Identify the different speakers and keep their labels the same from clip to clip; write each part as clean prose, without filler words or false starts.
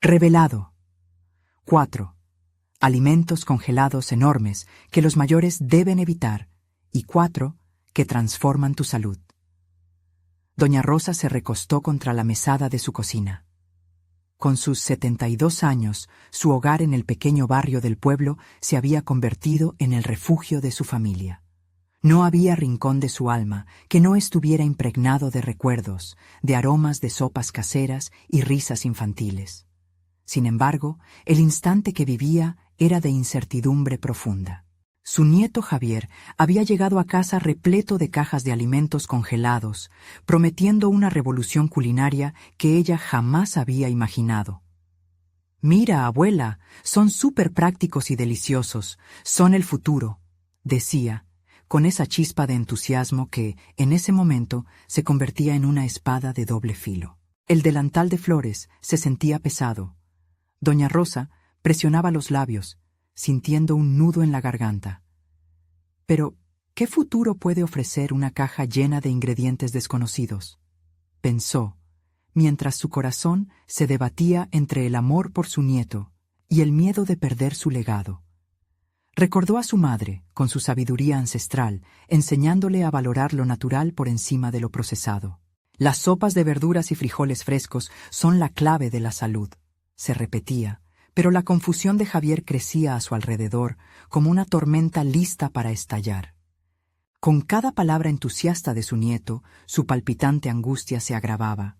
Speaker 1: Revelado. 4. Alimentos congelados enormes que los mayores deben evitar. Y 4. Que transforman tu salud. Doña Rosa se recostó contra la mesada de su cocina. Con sus 72 años, su hogar en el pequeño barrio del pueblo se había convertido en el refugio de su familia. No había rincón de su alma que no estuviera impregnado de recuerdos, de aromas de sopas caseras y risas infantiles. Sin embargo, el instante que vivía era de incertidumbre profunda. Su nieto Javier había llegado a casa repleto de cajas de alimentos congelados, prometiendo una revolución culinaria que ella jamás había imaginado. «Mira, abuela, son súper prácticos y deliciosos, son el futuro», decía, con esa chispa de entusiasmo que, en ese momento, se convertía en una espada de doble filo. El delantal de flores se sentía pesado. Doña Rosa presionaba los labios, sintiendo un nudo en la garganta. Pero, ¿qué futuro puede ofrecer una caja llena de ingredientes desconocidos?, pensó, mientras su corazón se debatía entre el amor por su nieto y el miedo de perder su legado. Recordó a su madre, con su sabiduría ancestral, enseñándole a valorar lo natural por encima de lo procesado. Las sopas de verduras y frijoles frescos son la clave de la salud, se repetía, pero la confusión de Javier crecía a su alrededor como una tormenta lista para estallar. Con cada palabra entusiasta de su nieto, su palpitante angustia se agravaba.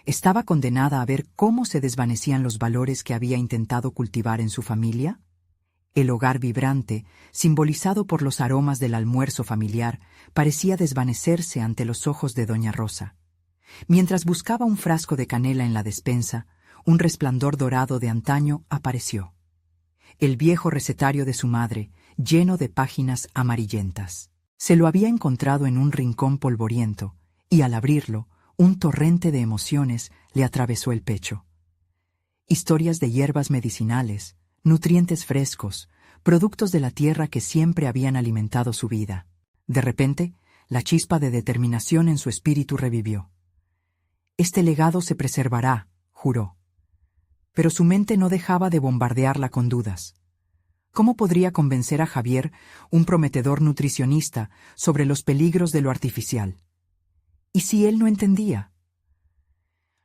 Speaker 1: ¿Estaba condenada a ver cómo se desvanecían los valores que había intentado cultivar en su familia? El hogar vibrante, simbolizado por los aromas del almuerzo familiar, parecía desvanecerse ante los ojos de doña Rosa. Mientras buscaba un frasco de canela en la despensa, un resplandor dorado de antaño apareció. El viejo recetario de su madre, lleno de páginas amarillentas. Se lo había encontrado en un rincón polvoriento, y al abrirlo, un torrente de emociones le atravesó el pecho. Historias de hierbas medicinales, nutrientes frescos, productos de la tierra que siempre habían alimentado su vida. De repente, la chispa de determinación en su espíritu revivió. «Este legado se preservará», juró. Pero su mente no dejaba de bombardearla con dudas. ¿Cómo podría convencer a Javier, un prometedor nutricionista, sobre los peligros de lo artificial? ¿Y si él no entendía?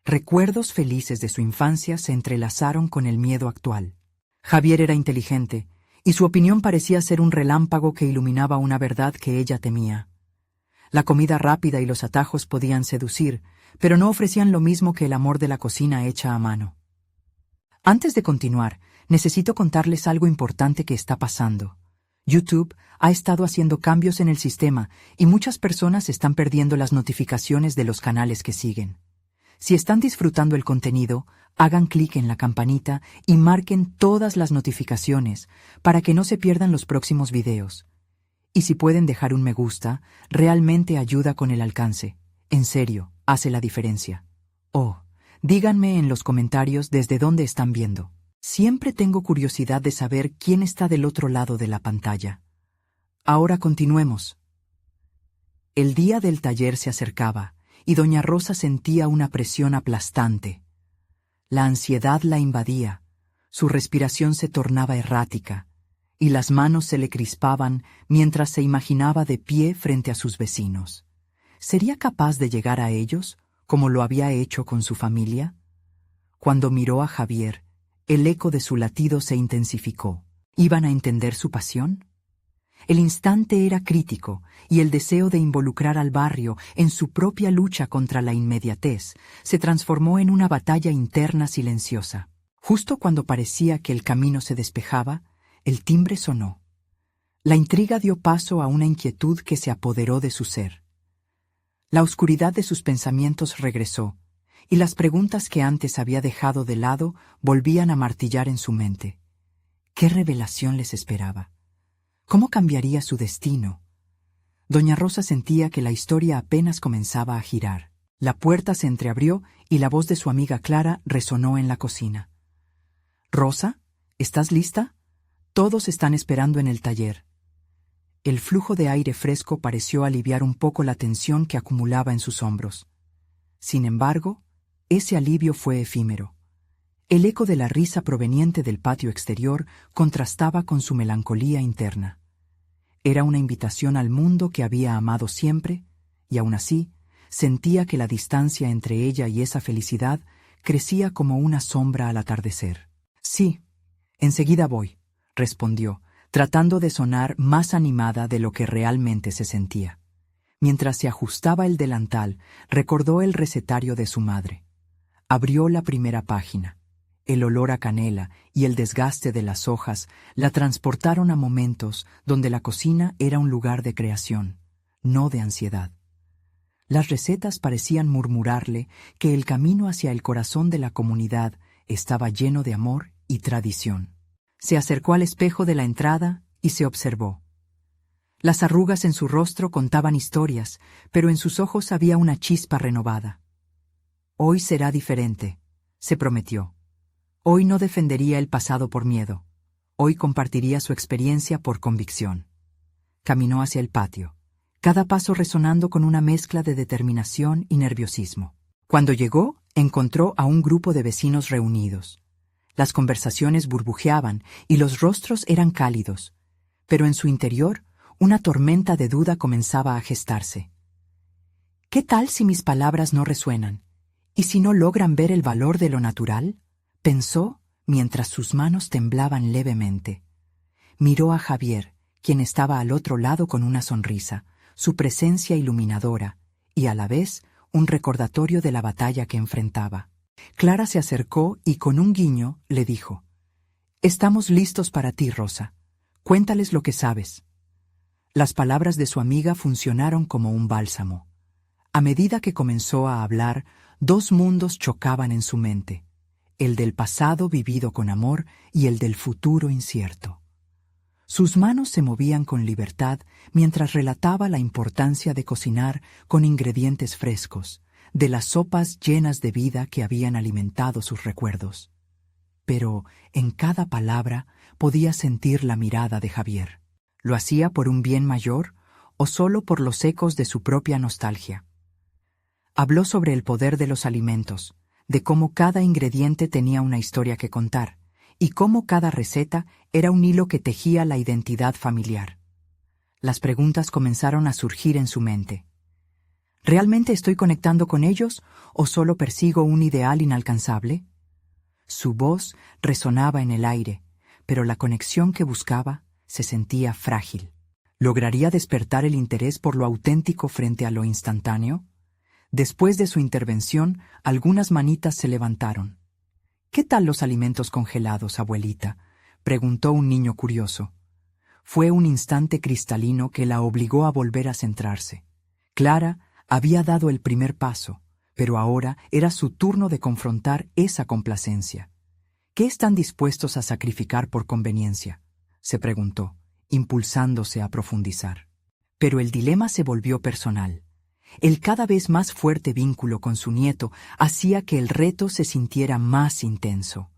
Speaker 1: Recuerdos felices de su infancia se entrelazaron con el miedo actual. Javier era inteligente, y su opinión parecía ser un relámpago que iluminaba una verdad que ella temía. La comida rápida y los atajos podían seducir, pero no ofrecían lo mismo que el amor de la cocina hecha a mano. Antes de continuar, necesito contarles algo importante que está pasando. YouTube ha estado haciendo cambios en el sistema y muchas personas están perdiendo las notificaciones de los canales que siguen. Si están disfrutando el contenido, hagan clic en la campanita y marquen todas las notificaciones para que no se pierdan los próximos videos. Y si pueden dejar un me gusta, realmente ayuda con el alcance. En serio, hace la diferencia. Oh, díganme en los comentarios desde dónde están viendo. Siempre tengo curiosidad de saber quién está del otro lado de la pantalla. Ahora continuemos. El día del taller se acercaba y doña Rosa sentía una presión aplastante. La ansiedad la invadía, su respiración se tornaba errática y las manos se le crispaban mientras se imaginaba de pie frente a sus vecinos. ¿Sería capaz de llegar a ellos, como lo había hecho con su familia? Cuando miró a Javier, el eco de su latido se intensificó. ¿Iban a entender su pasión? El instante era crítico, y el deseo de involucrar al barrio en su propia lucha contra la inmediatez se transformó en una batalla interna silenciosa. Justo cuando parecía que el camino se despejaba, el timbre sonó. La intriga dio paso a una inquietud que se apoderó de su ser. La oscuridad de sus pensamientos regresó, y las preguntas que antes había dejado de lado volvían a martillar en su mente. ¿Qué revelación les esperaba? ¿Cómo cambiaría su destino? Doña Rosa sentía que la historia apenas comenzaba a girar. La puerta se entreabrió y la voz de su amiga Clara resonó en la cocina. «Rosa, ¿estás lista? Todos están esperando en el taller». El flujo de aire fresco pareció aliviar un poco la tensión que acumulaba en sus hombros. Sin embargo, ese alivio fue efímero. El eco de la risa proveniente del patio exterior contrastaba con su melancolía interna. Era una invitación al mundo que había amado siempre, y aún así, sentía que la distancia entre ella y esa felicidad crecía como una sombra al atardecer. «Sí, enseguida voy», respondió, tratando de sonar más animada de lo que realmente se sentía. Mientras se ajustaba el delantal, recordó el recetario de su madre. Abrió la primera página. El olor a canela y el desgaste de las hojas la transportaron a momentos donde la cocina era un lugar de creación, no de ansiedad. Las recetas parecían murmurarle que el camino hacia el corazón de la comunidad estaba lleno de amor y tradición. Se acercó al espejo de la entrada y se observó. Las arrugas en su rostro contaban historias, pero en sus ojos había una chispa renovada. Hoy será diferente, se prometió. Hoy no defendería el pasado por miedo. Hoy compartiría su experiencia por convicción. Caminó hacia el patio, cada paso resonando con una mezcla de determinación y nerviosismo. Cuando llegó, encontró a un grupo de vecinos reunidos. Las conversaciones burbujeaban y los rostros eran cálidos, pero en su interior una tormenta de duda comenzaba a gestarse. ¿Qué tal si mis palabras no resuenan? ¿Y si no logran ver el valor de lo natural? Pensó mientras sus manos temblaban levemente. Miró a Javier, quien estaba al otro lado con una sonrisa, su presencia iluminadora, y a la vez un recordatorio de la batalla que enfrentaba. Clara se acercó y con un guiño le dijo: «Estamos listos para ti, Rosa. Cuéntales lo que sabes». Las palabras de su amiga funcionaron como un bálsamo. A medida que comenzó a hablar, dos mundos chocaban en su mente: el del pasado vivido con amor y el del futuro incierto. Sus manos se movían con libertad mientras relataba la importancia de cocinar con ingredientes frescos, de las sopas llenas de vida que habían alimentado sus recuerdos. Pero en cada palabra podía sentir la mirada de Javier. ¿Lo hacía por un bien mayor o solo por los ecos de su propia nostalgia? Habló sobre el poder de los alimentos, de cómo cada ingrediente tenía una historia que contar, y cómo cada receta era un hilo que tejía la identidad familiar. Las preguntas comenzaron a surgir en su mente. ¿Realmente estoy conectando con ellos o solo persigo un ideal inalcanzable? Su voz resonaba en el aire, pero la conexión que buscaba se sentía frágil. ¿Lograría despertar el interés por lo auténtico frente a lo instantáneo? Después de su intervención, algunas manitas se levantaron. «¿Qué tal los alimentos congelados, abuelita?», preguntó un niño curioso. Fue un instante cristalino que la obligó a volver a centrarse. Clara había dado el primer paso, pero ahora era su turno de confrontar esa complacencia. «¿Qué están dispuestos a sacrificar por conveniencia?», se preguntó, impulsándose a profundizar. Pero el dilema se volvió personal. El cada vez más fuerte vínculo con su nieto hacía que el reto se sintiera más intenso.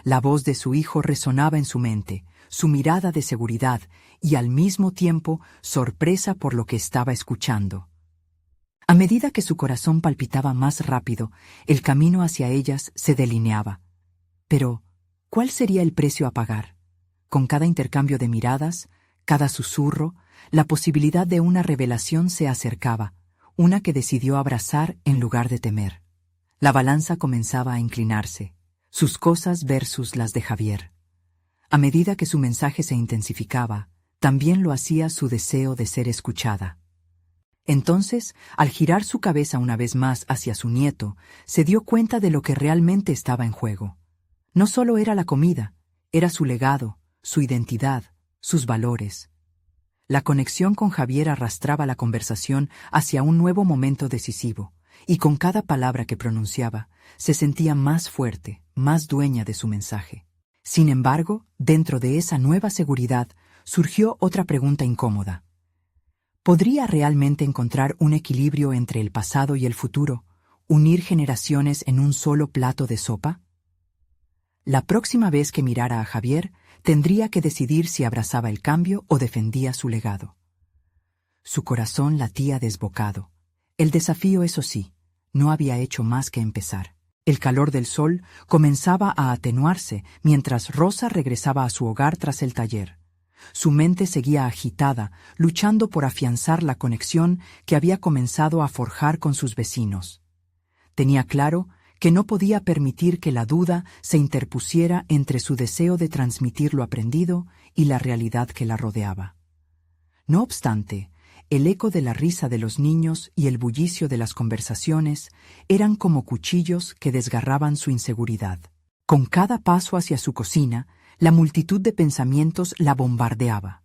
Speaker 1: La voz de su hijo resonaba en su mente, su mirada de seguridad y al mismo tiempo sorpresa por lo que estaba escuchando. A medida que su corazón palpitaba más rápido, el camino hacia ellas se delineaba. Pero, ¿cuál sería el precio a pagar? Con cada intercambio de miradas, cada susurro, la posibilidad de una revelación se acercaba, una que decidió abrazar en lugar de temer. La balanza comenzaba a inclinarse, sus cosas versus las de Javier. A medida que su mensaje se intensificaba, también lo hacía su deseo de ser escuchada. Entonces, al girar su cabeza una vez más hacia su nieto, se dio cuenta de lo que realmente estaba en juego. No solo era la comida, era su legado, su identidad, sus valores. La conexión con Javier arrastraba la conversación hacia un nuevo momento decisivo, y con cada palabra que pronunciaba, se sentía más fuerte, más dueña de su mensaje. Sin embargo, dentro de esa nueva seguridad, surgió otra pregunta incómoda. ¿Podría realmente encontrar un equilibrio entre el pasado y el futuro, unir generaciones en un solo plato de sopa? La próxima vez que mirara a Javier, tendría que decidir si abrazaba el cambio o defendía su legado. Su corazón latía desbocado. El desafío, eso sí, no había hecho más que empezar. El calor del sol comenzaba a atenuarse mientras Rosa regresaba a su hogar tras el taller. Su mente seguía agitada, luchando por afianzar la conexión que había comenzado a forjar con sus vecinos. Tenía claro que no podía permitir que la duda se interpusiera entre su deseo de transmitir lo aprendido y la realidad que la rodeaba. No obstante, el eco de la risa de los niños y el bullicio de las conversaciones eran como cuchillos que desgarraban su inseguridad. Con cada paso hacia su cocina, la multitud de pensamientos la bombardeaba.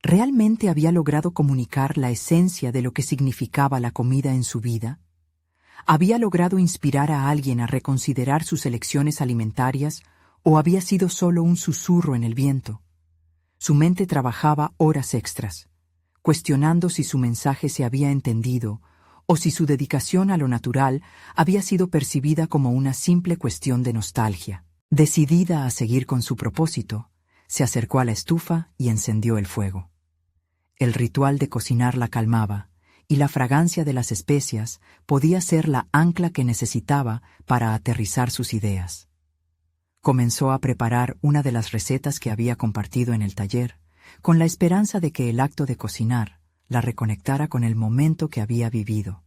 Speaker 1: ¿Realmente había logrado comunicar la esencia de lo que significaba la comida en su vida? ¿Había logrado inspirar a alguien a reconsiderar sus elecciones alimentarias o había sido solo un susurro en el viento? Su mente trabajaba horas extras, cuestionando si su mensaje se había entendido o si su dedicación a lo natural había sido percibida como una simple cuestión de nostalgia. Decidida a seguir con su propósito, se acercó a la estufa y encendió el fuego. El ritual de cocinar la calmaba, y la fragancia de las especias podía ser la ancla que necesitaba para aterrizar sus ideas. Comenzó a preparar una de las recetas que había compartido en el taller, con la esperanza de que el acto de cocinar la reconectara con el momento que había vivido.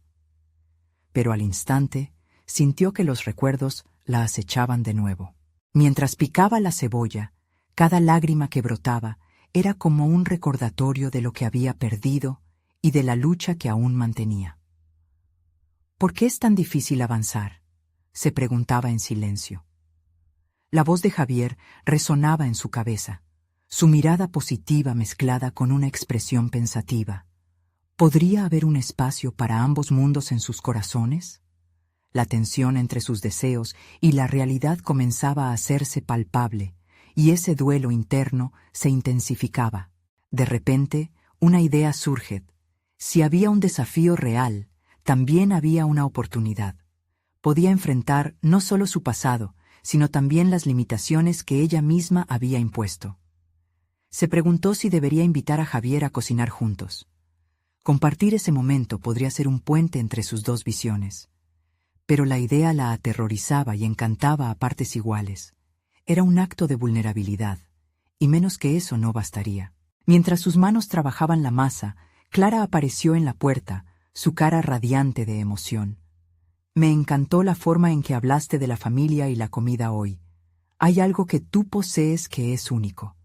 Speaker 1: Pero al instante sintió que los recuerdos la acechaban de nuevo. Mientras picaba la cebolla, cada lágrima que brotaba era como un recordatorio de lo que había perdido y de la lucha que aún mantenía. ¿Por qué es tan difícil avanzar?, se preguntaba en silencio. La voz de Javier resonaba en su cabeza, su mirada positiva mezclada con una expresión pensativa. ¿Podría haber un espacio para ambos mundos en sus corazones? La tensión entre sus deseos y la realidad comenzaba a hacerse palpable, y ese duelo interno se intensificaba. De repente, una idea surge. Si había un desafío real, también había una oportunidad. Podía enfrentar no solo su pasado, sino también las limitaciones que ella misma había impuesto. Se preguntó si debería invitar a Javier a cocinar juntos. Compartir ese momento podría ser un puente entre sus dos visiones. Pero la idea la aterrorizaba y encantaba a partes iguales. Era un acto de vulnerabilidad, y menos que eso no bastaría. Mientras sus manos trabajaban la masa, Clara apareció en la puerta, su cara radiante de emoción. Me encantó la forma en que hablaste de la familia y la comida hoy. Hay algo que tú posees que es único.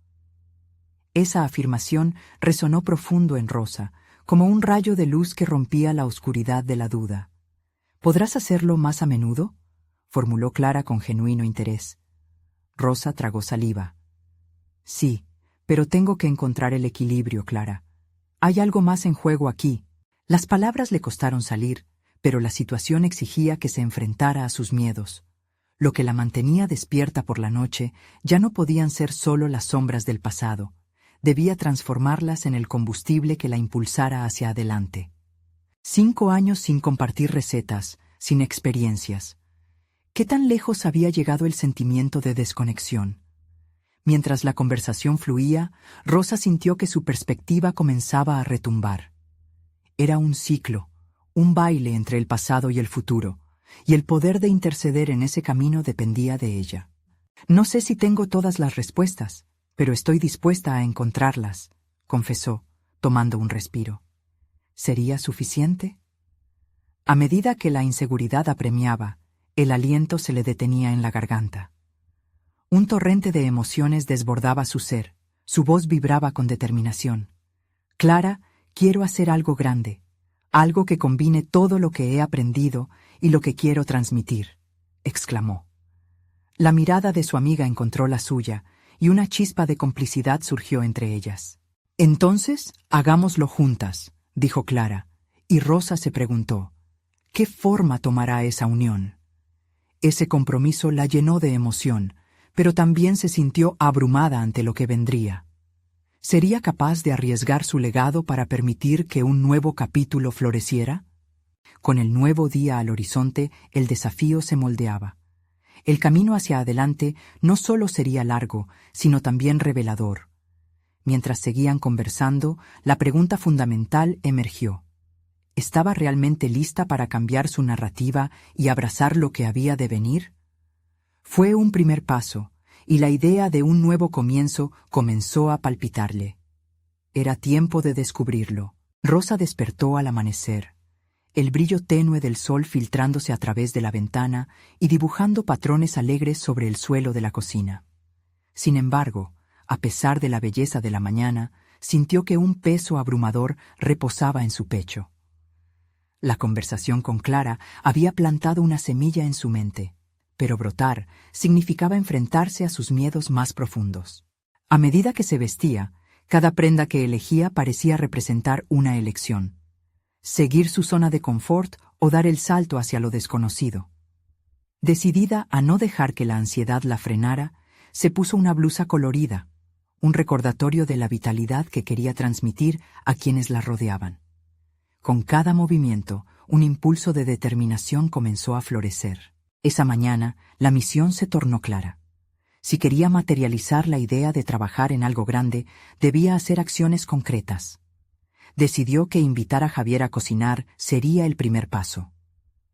Speaker 1: Esa afirmación resonó profundo en Rosa, como un rayo de luz que rompía la oscuridad de la duda. ¿Podrás hacerlo más a menudo?, formuló Clara con genuino interés. Rosa tragó saliva. Sí, pero tengo que encontrar el equilibrio, Clara. Hay algo más en juego aquí. Las palabras le costaron salir, pero la situación exigía que se enfrentara a sus miedos. Lo que la mantenía despierta por la noche ya no podían ser solo las sombras del pasado. Debía transformarlas en el combustible que la impulsara hacia adelante. 5 años sin compartir recetas, sin experiencias. ¿Qué tan lejos había llegado el sentimiento de desconexión? Mientras la conversación fluía, Rosa sintió que su perspectiva comenzaba a retumbar. Era un ciclo, un baile entre el pasado y el futuro, y el poder de interceder en ese camino dependía de ella. No sé si tengo todas las respuestas, pero estoy dispuesta a encontrarlas, confesó, tomando un respiro. ¿Sería suficiente? A medida que la inseguridad apremiaba, el aliento se le detenía en la garganta. Un torrente de emociones desbordaba su ser, su voz vibraba con determinación. Clara, quiero hacer algo grande, algo que combine todo lo que he aprendido y lo que quiero transmitir, exclamó. La mirada de su amiga encontró la suya, y una chispa de complicidad surgió entre ellas. Entonces, hagámoslo juntas, dijo Clara, y Rosa se preguntó, ¿qué forma tomará esa unión? Ese compromiso la llenó de emoción, pero también se sintió abrumada ante lo que vendría. ¿Sería capaz de arriesgar su legado para permitir que un nuevo capítulo floreciera? Con el nuevo día al horizonte, el desafío se moldeaba. El camino hacia adelante no solo sería largo, sino también revelador. Mientras seguían conversando, la pregunta fundamental emergió. ¿Estaba realmente lista para cambiar su narrativa y abrazar lo que había de venir? Fue un primer paso, y la idea de un nuevo comienzo comenzó a palpitarle. Era tiempo de descubrirlo. Rosa despertó al amanecer, el brillo tenue del sol filtrándose a través de la ventana y dibujando patrones alegres sobre el suelo de la cocina. Sin embargo, a pesar de la belleza de la mañana, sintió que un peso abrumador reposaba en su pecho. La conversación con Clara había plantado una semilla en su mente, pero brotar significaba enfrentarse a sus miedos más profundos. A medida que se vestía, cada prenda que elegía parecía representar una elección: seguir su zona de confort o dar el salto hacia lo desconocido. Decidida a no dejar que la ansiedad la frenara, se puso una blusa colorida, un recordatorio de la vitalidad que quería transmitir a quienes la rodeaban. Con cada movimiento, un impulso de determinación comenzó a florecer. Esa mañana, la misión se tornó clara. Si quería materializar la idea de trabajar en algo grande, debía hacer acciones concretas. Decidió que invitar a Javier a cocinar sería el primer paso.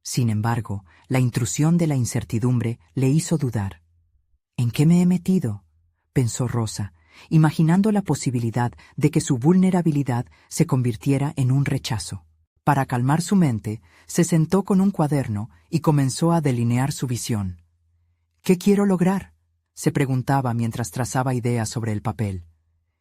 Speaker 1: Sin embargo, la intrusión de la incertidumbre le hizo dudar. ¿En qué me he metido?, pensó Rosa, imaginando la posibilidad de que su vulnerabilidad se convirtiera en un rechazo. Para calmar su mente, se sentó con un cuaderno y comenzó a delinear su visión. ¿Qué quiero lograr?, se preguntaba mientras trazaba ideas sobre el papel.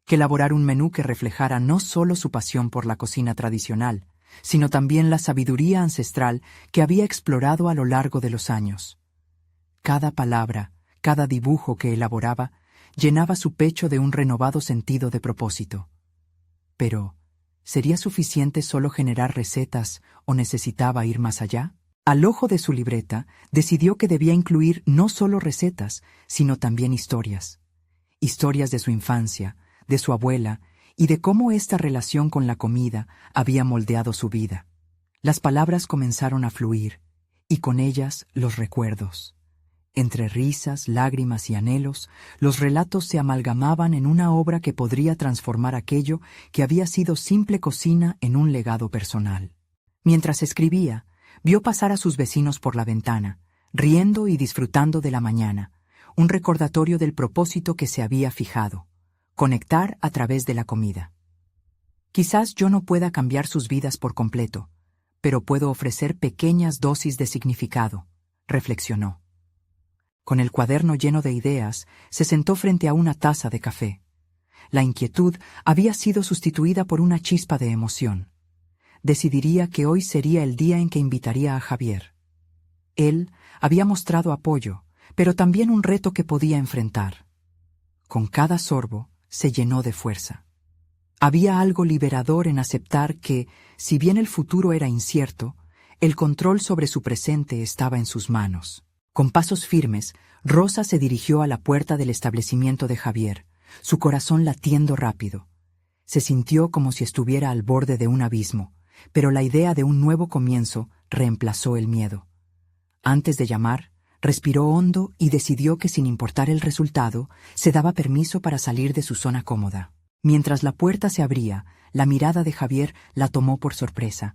Speaker 1: Que elaborar un menú que reflejara no solo su pasión por la cocina tradicional, sino también la sabiduría ancestral que había explorado a lo largo de los años. Cada palabra, cada dibujo que elaboraba, llenaba su pecho de un renovado sentido de propósito. Pero, ¿sería suficiente solo generar recetas o necesitaba ir más allá? Al ojo de su libreta, decidió que debía incluir no solo recetas, sino también historias. Historias de su infancia, de su abuela, y de cómo esta relación con la comida había moldeado su vida. Las palabras comenzaron a fluir, y con ellas los recuerdos. Entre risas, lágrimas y anhelos, los relatos se amalgamaban en una obra que podría transformar aquello que había sido simple cocina en un legado personal. Mientras escribía, vio pasar a sus vecinos por la ventana, riendo y disfrutando de la mañana, un recordatorio del propósito que se había fijado: conectar a través de la comida. Quizás yo no pueda cambiar sus vidas por completo, pero puedo ofrecer pequeñas dosis de significado, reflexionó. Con el cuaderno lleno de ideas, se sentó frente a una taza de café. La inquietud había sido sustituida por una chispa de emoción. Decidiría que hoy sería el día en que invitaría a Javier. Él había mostrado apoyo, pero también un reto que podía enfrentar. Con cada sorbo, se llenó de fuerza. Había algo liberador en aceptar que, si bien el futuro era incierto, el control sobre su presente estaba en sus manos. Con pasos firmes, Rosa se dirigió a la puerta del establecimiento de Javier, su corazón latiendo rápido. Se sintió como si estuviera al borde de un abismo, pero la idea de un nuevo comienzo reemplazó el miedo. Antes de llamar, respiró hondo y decidió que, sin importar el resultado, se daba permiso para salir de su zona cómoda. Mientras la puerta se abría, la mirada de Javier la tomó por sorpresa.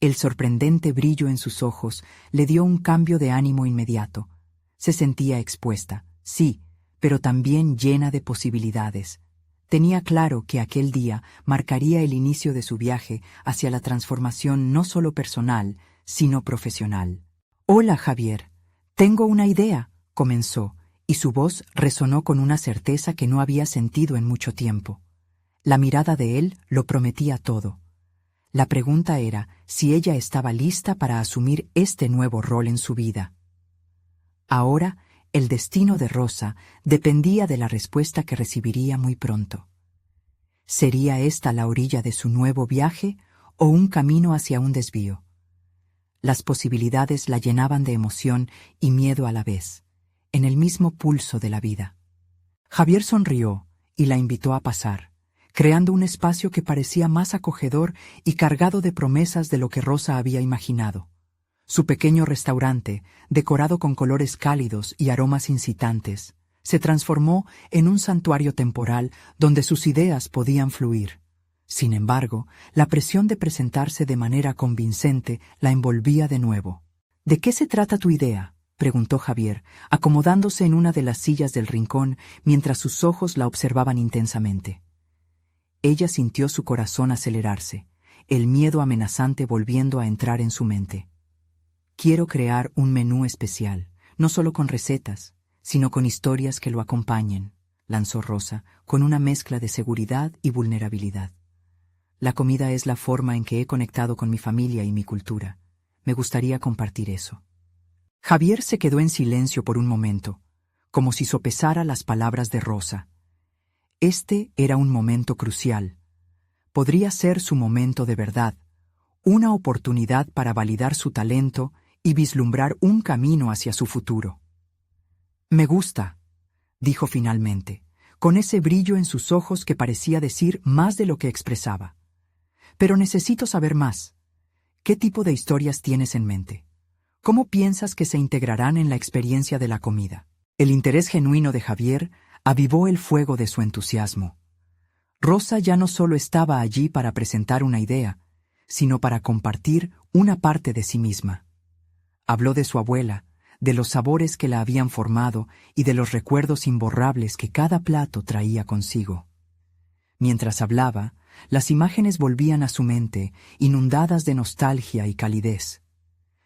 Speaker 1: El sorprendente brillo en sus ojos le dio un cambio de ánimo inmediato. Se sentía expuesta, sí, pero también llena de posibilidades. Tenía claro que aquel día marcaría el inicio de su viaje hacia la transformación no solo personal, sino profesional. «Hola, Javier. Tengo una idea», comenzó, y su voz resonó con una certeza que no había sentido en mucho tiempo. La mirada de él lo prometía todo. La pregunta era si ella estaba lista para asumir este nuevo rol en su vida. Ahora, el destino de Rosa dependía de la respuesta que recibiría muy pronto. ¿Sería esta la orilla de su nuevo viaje o un camino hacia un desvío? Las posibilidades la llenaban de emoción y miedo a la vez, en el mismo pulso de la vida. Javier sonrió y la invitó a pasar, creando un espacio que parecía más acogedor y cargado de promesas de lo que Rosa había imaginado. Su pequeño restaurante, decorado con colores cálidos y aromas incitantes, se transformó en un santuario temporal donde sus ideas podían fluir. Sin embargo, la presión de presentarse de manera convincente la envolvía de nuevo. ¿De qué se trata tu idea?, preguntó Javier, acomodándose en una de las sillas del rincón mientras sus ojos la observaban intensamente. Ella sintió su corazón acelerarse, el miedo amenazante volviendo a entrar en su mente. Quiero crear un menú especial, no solo con recetas, sino con historias que lo acompañen, lanzó Rosa, con una mezcla de seguridad y vulnerabilidad. La comida es la forma en que he conectado con mi familia y mi cultura. Me gustaría compartir eso. Javier se quedó en silencio por un momento, como si sopesara las palabras de Rosa. Este era un momento crucial. Podría ser su momento de verdad, una oportunidad para validar su talento y vislumbrar un camino hacia su futuro. «Me gusta», dijo finalmente, con ese brillo en sus ojos que parecía decir más de lo que expresaba. «Pero necesito saber más. ¿Qué tipo de historias tienes en mente? ¿Cómo piensas que se integrarán en la experiencia de la comida?» El interés genuino de Javier avivó el fuego de su entusiasmo. Rosa ya no solo estaba allí para presentar una idea, sino para compartir una parte de sí misma. Habló de su abuela, de los sabores que la habían formado y de los recuerdos imborrables que cada plato traía consigo. Mientras hablaba, las imágenes volvían a su mente, inundadas de nostalgia y calidez.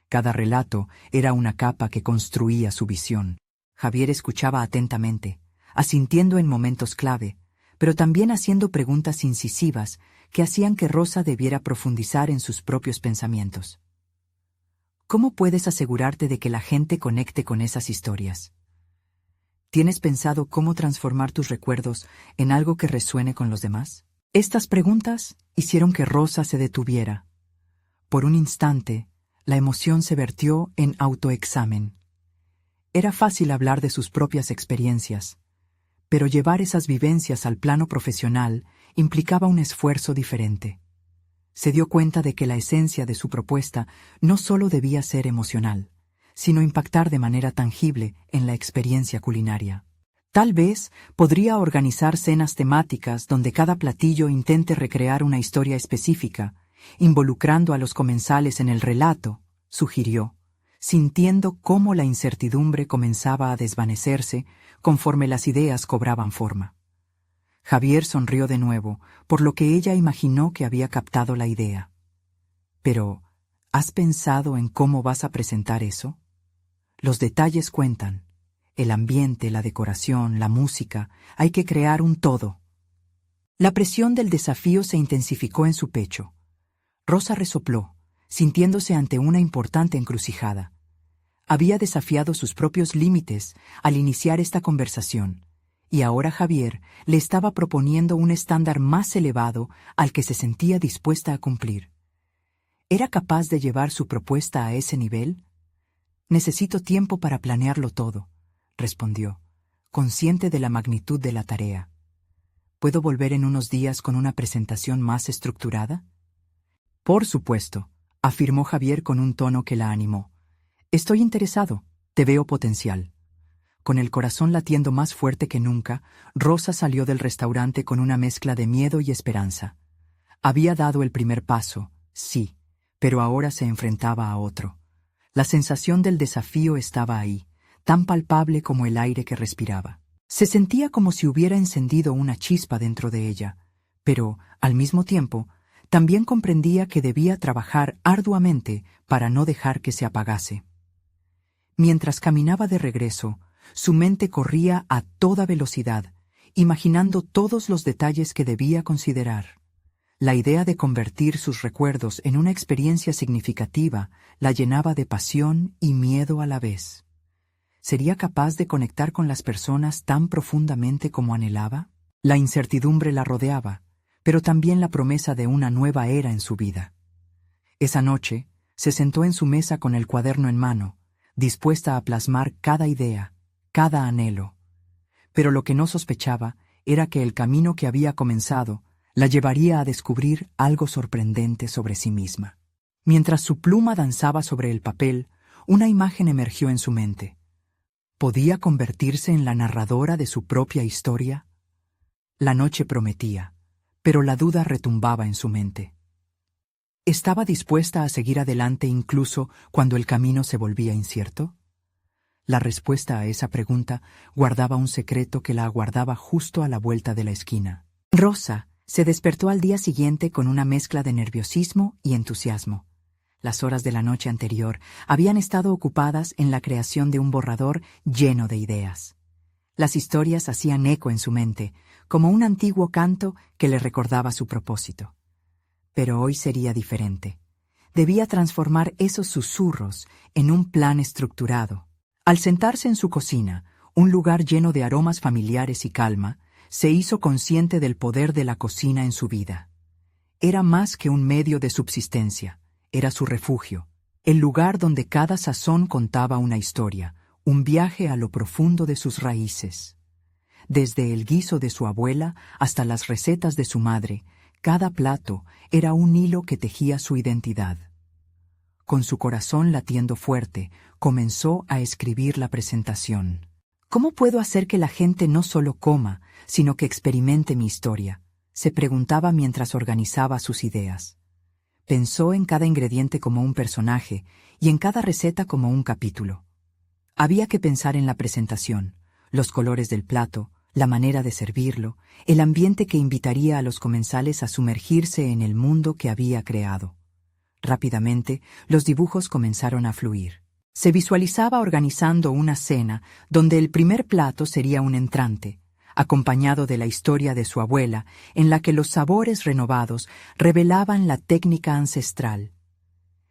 Speaker 1: Cada relato era una capa que construía su visión. Javier escuchaba atentamente, asintiendo en momentos clave, pero también haciendo preguntas incisivas que hacían que Rosa debiera profundizar en sus propios pensamientos. ¿Cómo puedes asegurarte de que la gente conecte con esas historias? ¿Tienes pensado cómo transformar tus recuerdos en algo que resuene con los demás? Estas preguntas hicieron que Rosa se detuviera. Por un instante, la emoción se vertió en autoexamen. Era fácil hablar de sus propias experiencias, pero llevar esas vivencias al plano profesional implicaba un esfuerzo diferente. Se dio cuenta de que la esencia de su propuesta no solo debía ser emocional, sino impactar de manera tangible en la experiencia culinaria. Tal vez podría organizar cenas temáticas donde cada platillo intente recrear una historia específica, involucrando a los comensales en el relato, sugirió, sintiendo cómo la incertidumbre comenzaba a desvanecerse conforme las ideas cobraban forma. Javier sonrió de nuevo, por lo que ella imaginó que había captado la idea. «Pero, ¿has pensado en cómo vas a presentar eso? Los detalles cuentan. El ambiente, la decoración, la música, hay que crear un todo». La presión del desafío se intensificó en su pecho. Rosa resopló, sintiéndose ante una importante encrucijada. Había desafiado sus propios límites al iniciar esta conversación, y ahora Javier le estaba proponiendo un estándar más elevado al que se sentía dispuesta a cumplir. ¿Era capaz de llevar su propuesta a ese nivel? «Necesito tiempo para planearlo todo», respondió, consciente de la magnitud de la tarea. «¿Puedo volver en unos días con una presentación más estructurada?» «Por supuesto», afirmó Javier con un tono que la animó. «Estoy interesado, te veo potencial». Con el corazón latiendo más fuerte que nunca, Rosa salió del restaurante con una mezcla de miedo y esperanza. Había dado el primer paso, sí, pero ahora se enfrentaba a otro. La sensación del desafío estaba ahí, tan palpable como el aire que respiraba. Se sentía como si hubiera encendido una chispa dentro de ella, pero, al mismo tiempo, también comprendía que debía trabajar arduamente para no dejar que se apagase. Mientras caminaba de regreso, su mente corría a toda velocidad, imaginando todos los detalles que debía considerar. La idea de convertir sus recuerdos en una experiencia significativa la llenaba de pasión y miedo a la vez. ¿Sería capaz de conectar con las personas tan profundamente como anhelaba? La incertidumbre la rodeaba, pero también la promesa de una nueva era en su vida. Esa noche, se sentó en su mesa con el cuaderno en mano, dispuesta a plasmar cada idea, cada anhelo. Pero lo que no sospechaba era que el camino que había comenzado la llevaría a descubrir algo sorprendente sobre sí misma. Mientras su pluma danzaba sobre el papel, una imagen emergió en su mente. ¿Podía convertirse en la narradora de su propia historia? La noche prometía, pero la duda retumbaba en su mente. ¿Estaba dispuesta a seguir adelante incluso cuando el camino se volvía incierto? La respuesta a esa pregunta guardaba un secreto que la aguardaba justo a la vuelta de la esquina. Rosa se despertó al día siguiente con una mezcla de nerviosismo y entusiasmo. Las horas de la noche anterior habían estado ocupadas en la creación de un borrador lleno de ideas. Las historias hacían eco en su mente, como un antiguo canto que le recordaba su propósito. Pero hoy sería diferente. Debía transformar esos susurros en un plan estructurado. Al sentarse en su cocina, un lugar lleno de aromas familiares y calma, se hizo consciente del poder de la cocina en su vida. Era más que un medio de subsistencia, era su refugio, el lugar donde cada sazón contaba una historia, un viaje a lo profundo de sus raíces. Desde el guiso de su abuela hasta las recetas de su madre, cada plato era un hilo que tejía su identidad. Con su corazón latiendo fuerte, comenzó a escribir la presentación. ¿Cómo puedo hacer que la gente no solo coma, sino que experimente mi historia?, se preguntaba mientras organizaba sus ideas. Pensó en cada ingrediente como un personaje y en cada receta como un capítulo. Había que pensar en la presentación, los colores del plato, la manera de servirlo, el ambiente que invitaría a los comensales a sumergirse en el mundo que había creado. Rápidamente, los dibujos comenzaron a fluir. Se visualizaba organizando una cena donde el primer plato sería un entrante, acompañado de la historia de su abuela, en la que los sabores renovados revelaban la técnica ancestral.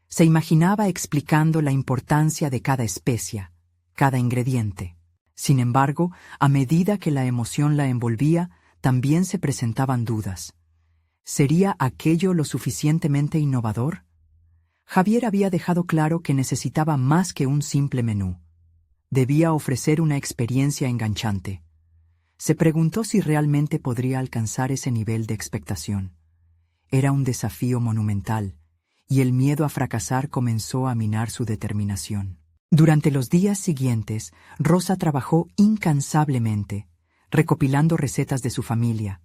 Speaker 1: Se imaginaba explicando la importancia de cada especia, cada ingrediente. Sin embargo, a medida que la emoción la envolvía, también se presentaban dudas. ¿Sería aquello lo suficientemente innovador? Javier había dejado claro que necesitaba más que un simple menú. Debía ofrecer una experiencia enganchante. Se preguntó si realmente podría alcanzar ese nivel de expectación. Era un desafío monumental, y el miedo a fracasar comenzó a minar su determinación. Durante los días siguientes, Rosa trabajó incansablemente, recopilando recetas de su familia,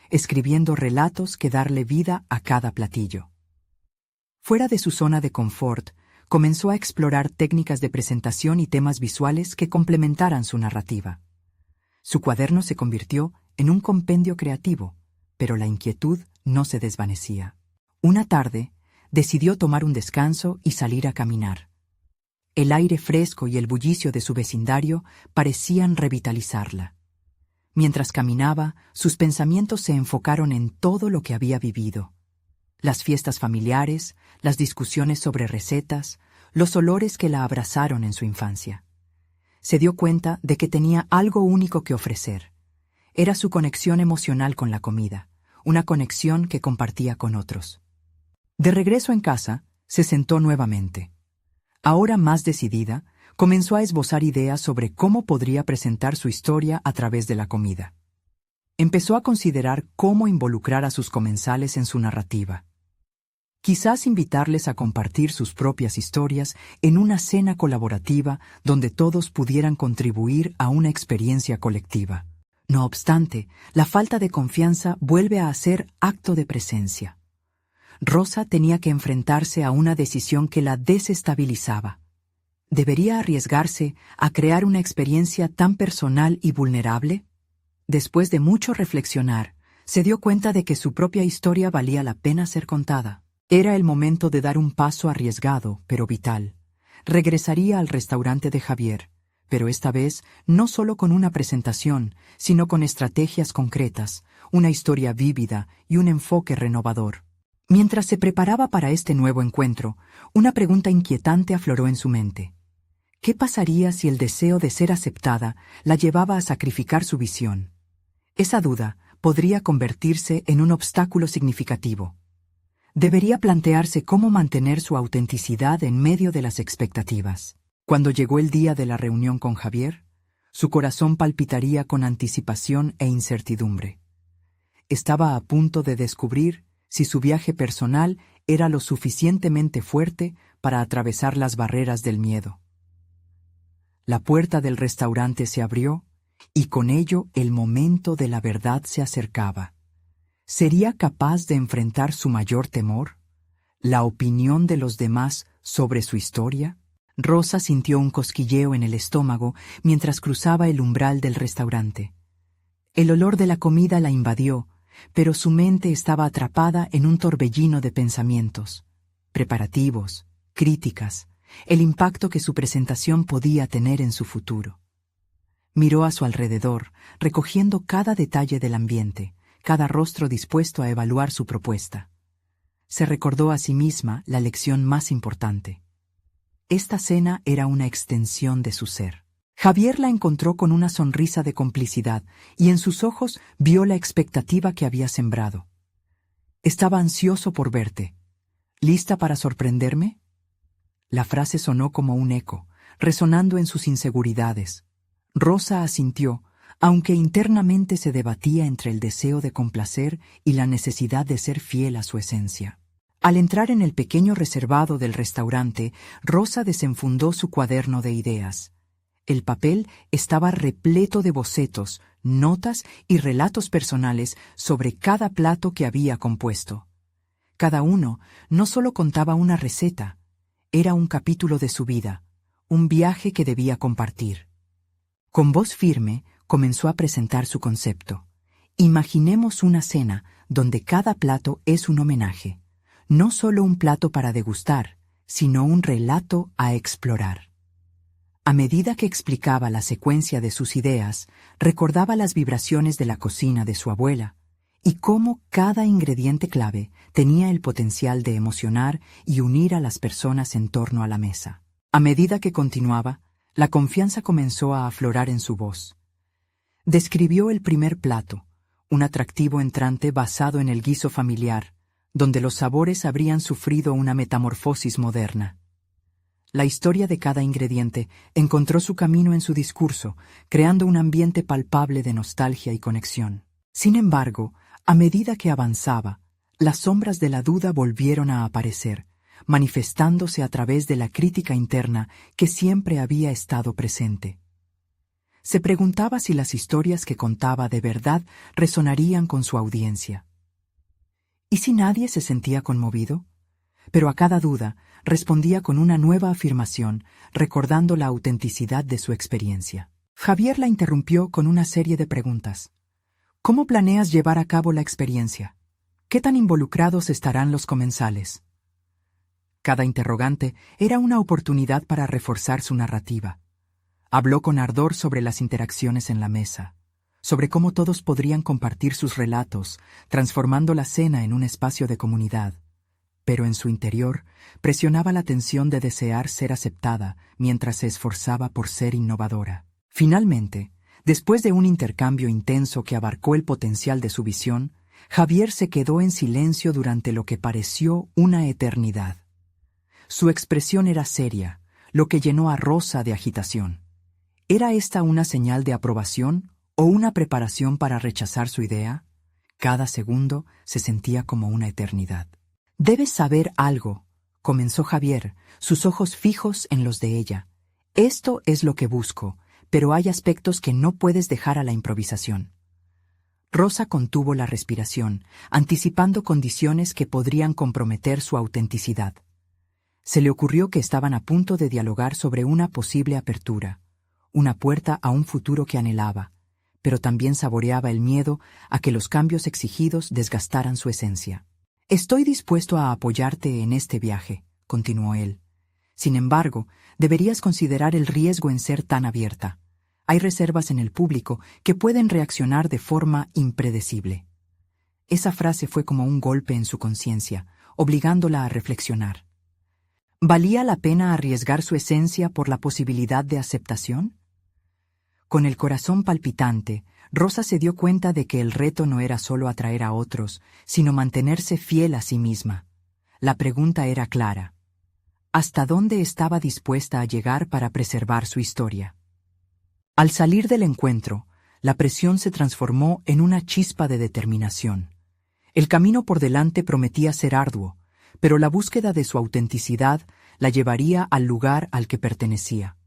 Speaker 1: escribiendo relatos que darle vida a cada platillo. Fuera de su zona de confort, comenzó a explorar técnicas de presentación y temas visuales que complementaran su narrativa. Su cuaderno se convirtió en un compendio creativo, pero la inquietud no se desvanecía. Una tarde, decidió tomar un descanso y salir a caminar. El aire fresco y el bullicio de su vecindario parecían revitalizarla. Mientras caminaba, sus pensamientos se enfocaron en todo lo que había vivido. Las fiestas familiares, las discusiones sobre recetas, los olores que la abrazaron en su infancia. Se dio cuenta de que tenía algo único que ofrecer. Era su conexión emocional con la comida, una conexión que compartía con otros. De regreso en casa, se sentó nuevamente. Ahora más decidida, comenzó a esbozar ideas sobre cómo podría presentar su historia a través de la comida. Empezó a considerar cómo involucrar a sus comensales en su narrativa. Quizás invitarles a compartir sus propias historias en una cena colaborativa donde todos pudieran contribuir a una experiencia colectiva. No obstante, la falta de confianza vuelve a ser acto de presencia. Rosa tenía que enfrentarse a una decisión que la desestabilizaba. ¿Debería arriesgarse a crear una experiencia tan personal y vulnerable? Después de mucho reflexionar, se dio cuenta de que su propia historia valía la pena ser contada. Era el momento de dar un paso arriesgado, pero vital. Regresaría al restaurante de Javier, pero esta vez no solo con una presentación, sino con estrategias concretas, una historia vívida y un enfoque renovador. Mientras se preparaba para este nuevo encuentro, una pregunta inquietante afloró en su mente. ¿Qué pasaría si el deseo de ser aceptada la llevaba a sacrificar su visión? Esa duda podría convertirse en un obstáculo significativo. Debería plantearse cómo mantener su autenticidad en medio de las expectativas. Cuando llegó el día de la reunión con Javier, su corazón palpitaría con anticipación e incertidumbre. Estaba a punto de descubrir si su viaje personal era lo suficientemente fuerte para atravesar las barreras del miedo. La puerta del restaurante se abrió y con ello el momento de la verdad se acercaba. ¿Sería capaz de enfrentar su mayor temor? ¿La opinión de los demás sobre su historia? Rosa sintió un cosquilleo en el estómago mientras cruzaba el umbral del restaurante. El olor de la comida la invadió, pero su mente estaba atrapada en un torbellino de pensamientos, preparativos, críticas, el impacto que su presentación podía tener en su futuro. Miró a su alrededor, recogiendo cada detalle del ambiente, cada rostro dispuesto a evaluar su propuesta. Se recordó a sí misma la lección más importante. Esta cena era una extensión de su ser. Javier la encontró con una sonrisa de complicidad y en sus ojos vio la expectativa que había sembrado. «Estaba ansioso por verte. ¿Lista para sorprenderme?» La frase sonó como un eco, resonando en sus inseguridades. Rosa asintió, aunque internamente se debatía entre el deseo de complacer y la necesidad de ser fiel a su esencia. Al entrar en el pequeño reservado del restaurante, Rosa desenfundó su cuaderno de ideas. El papel estaba repleto de bocetos, notas y relatos personales sobre cada plato que había compuesto. Cada uno no solo contaba una receta, era un capítulo de su vida, un viaje que debía compartir. Con voz firme comenzó a presentar su concepto. Imaginemos una cena donde cada plato es un homenaje, no solo un plato para degustar, sino un relato a explorar. A medida que explicaba la secuencia de sus ideas, recordaba las vibraciones de la cocina de su abuela y cómo cada ingrediente clave tenía el potencial de emocionar y unir a las personas en torno a la mesa. A medida que continuaba, la confianza comenzó a aflorar en su voz. Describió el primer plato, un atractivo entrante basado en el guiso familiar, donde los sabores habrían sufrido una metamorfosis moderna. La historia de cada ingrediente encontró su camino en su discurso, creando un ambiente palpable de nostalgia y conexión. Sin embargo, a medida que avanzaba, las sombras de la duda volvieron a aparecer, manifestándose a través de la crítica interna que siempre había estado presente. Se preguntaba si las historias que contaba de verdad resonarían con su audiencia. ¿Y si nadie se sentía conmovido? Pero a cada duda respondía con una nueva afirmación, recordando la autenticidad de su experiencia. Javier la interrumpió con una serie de preguntas. ¿Cómo planeas llevar a cabo la experiencia? ¿Qué tan involucrados estarán los comensales? Cada interrogante era una oportunidad para reforzar su narrativa. Habló con ardor sobre las interacciones en la mesa, sobre cómo todos podrían compartir sus relatos, transformando la cena en un espacio de comunidad. Pero en su interior presionaba la tensión de desear ser aceptada mientras se esforzaba por ser innovadora. Finalmente, después de un intercambio intenso que abarcó el potencial de su visión, Javier se quedó en silencio durante lo que pareció una eternidad. Su expresión era seria, lo que llenó a Rosa de agitación. ¿Era esta una señal de aprobación o una preparación para rechazar su idea? Cada segundo se sentía como una eternidad. «Debes saber algo», comenzó Javier, sus ojos fijos en los de ella. «Esto es lo que busco, pero hay aspectos que no puedes dejar a la improvisación». Rosa contuvo la respiración, anticipando condiciones que podrían comprometer su autenticidad. Se le ocurrió que estaban a punto de dialogar sobre una posible apertura, una puerta a un futuro que anhelaba, pero también saboreaba el miedo a que los cambios exigidos desgastaran su esencia. «Estoy dispuesto a apoyarte en este viaje», continuó él. «Sin embargo, deberías considerar el riesgo en ser tan abierta. Hay reservas en el público que pueden reaccionar de forma impredecible». Esa frase fue como un golpe en su conciencia, obligándola a reflexionar. ¿Valía la pena arriesgar su esencia por la posibilidad de aceptación? Con el corazón palpitante, Rosa se dio cuenta de que el reto no era solo atraer a otros, sino mantenerse fiel a sí misma. La pregunta era clara. ¿Hasta dónde estaba dispuesta a llegar para preservar su historia? Al salir del encuentro, la presión se transformó en una chispa de determinación. El camino por delante prometía ser arduo, pero la búsqueda de su autenticidad la llevaría al lugar al que pertenecía.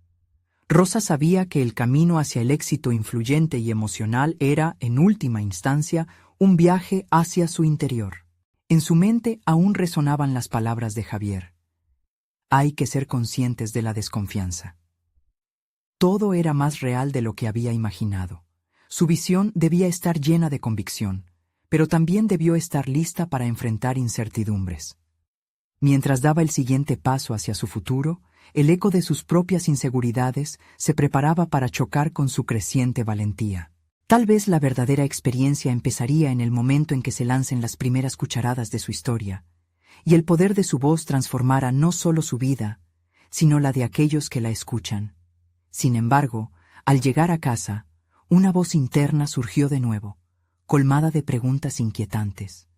Speaker 1: Rosa sabía que el camino hacia el éxito influyente y emocional era, en última instancia, un viaje hacia su interior. En su mente aún resonaban las palabras de Javier. Hay que ser conscientes de la desconfianza. Todo era más real de lo que había imaginado. Su visión debía estar llena de convicción, pero también debió estar lista para enfrentar incertidumbres. Mientras daba el siguiente paso hacia su futuro, el eco de sus propias inseguridades se preparaba para chocar con su creciente valentía. Tal vez la verdadera experiencia empezaría en el momento en que se lancen las primeras cucharadas de su historia, y el poder de su voz transformara no solo su vida, sino la de aquellos que la escuchan. Sin embargo, al llegar a casa, una voz interna surgió de nuevo, colmada de preguntas inquietantes.